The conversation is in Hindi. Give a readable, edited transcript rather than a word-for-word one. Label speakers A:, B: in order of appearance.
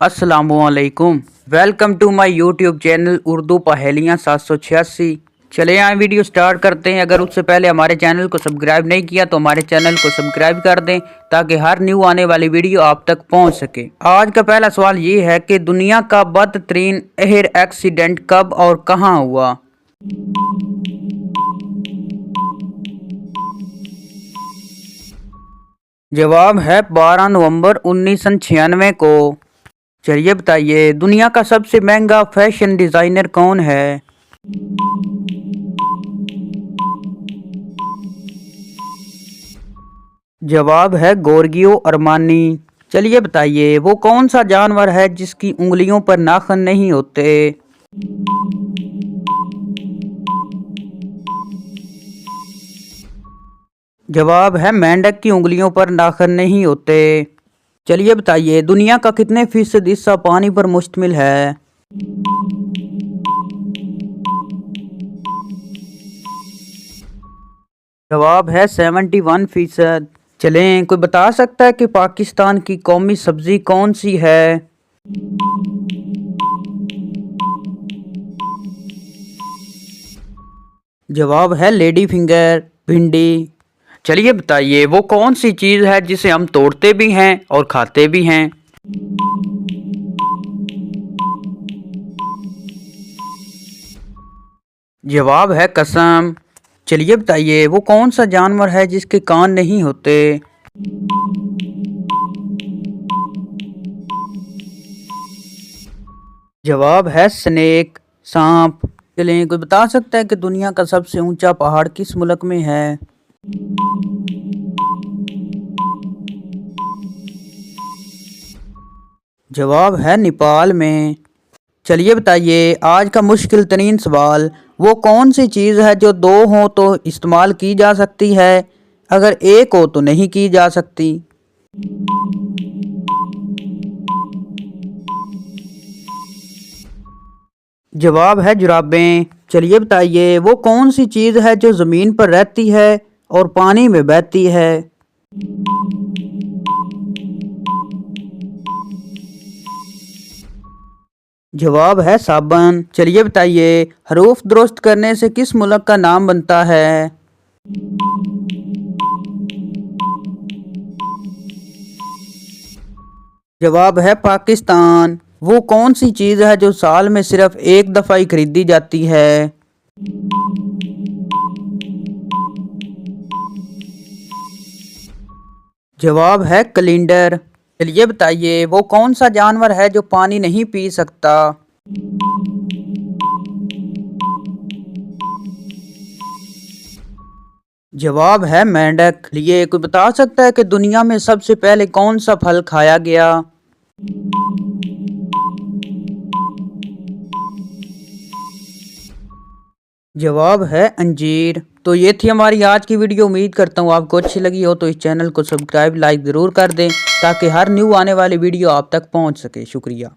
A: अस्सलामुअलैकुम। Welcome to my YouTube channel Urdu पहेलियाँ 786। चले आए वीडियो स्टार्ट करते हैं। अगर उससे पहले हमारे चैनल को सब्सक्राइब नहीं किया तो हमारे चैनल को सब्सक्राइब कर दें ताकि हर न्यू आने वाली वीडियो आप तक पहुंच सके। आज का पहला सवाल ये है कि दुनिया का बदतरीन एयर एक्सीडेंट कब और कहाँ हुआ। जवाब है 12 नवंबर 1996 को। चलिए बताइए, दुनिया का सबसे महंगा फैशन डिजाइनर कौन है। जवाब है गोर्गियो अरमानी। चलिए बताइए, वो कौन सा जानवर है जिसकी उंगलियों पर नाखून नहीं होते। जवाब है मेंढक की उंगलियों पर नाखून नहीं होते। चलिए बताइए, दुनिया का कितने फीसद हिस्सा पानी पर मुश्तमिल है। जवाब है 71%। चलें, कोई बता सकता है कि पाकिस्तान की कौमी सब्जी कौन सी है। जवाब है लेडी फिंगर, भिंडी। चलिए बताइए, वो कौन सी चीज़ है जिसे हम तोड़ते भी हैं और खाते भी हैं। जवाब है कसम। चलिए बताइए, वो कौन सा जानवर है जिसके कान नहीं होते। जवाब है स्नेक, सांप। चलिए, कोई बता सकता है कि दुनिया का सबसे ऊंचा पहाड़ किस मुल्क में है। जवाब है नेपाल में। चलिए बताइए, आज का मुश्किल तरीन सवाल, वो कौन सी चीज़ है जो दो हो तो इस्तेमाल की जा सकती है, अगर एक हो तो नहीं की जा सकती। जवाब है जुराबें। चलिए बताइए, वो कौन सी चीज़ है जो ज़मीन पर रहती है और पानी में बहती है। जवाब है साबन। चलिए बताइए, हरूफ दुरुस्त करने से किस मुल्क का नाम बनता है। जवाब है पाकिस्तान। वो कौन सी चीज़ है जो साल में सिर्फ एक दफ़ा ही खरीदी जाती है। जवाब है कैलेंडर। चलिए बताइए, वो कौन सा जानवर है जो पानी नहीं पी सकता। जवाब है मेंढक। लिए कोई बता सकता है कि दुनिया में सबसे पहले कौन सा फल खाया गया। जवाब है अंजीर। तो ये थी हमारी आज की वीडियो। उम्मीद करता हूँ आपको अच्छी लगी हो, तो इस चैनल को सब्सक्राइब लाइक ज़रूर कर दें ताकि हर न्यू आने वाली वीडियो आप तक पहुँच सके। शुक्रिया।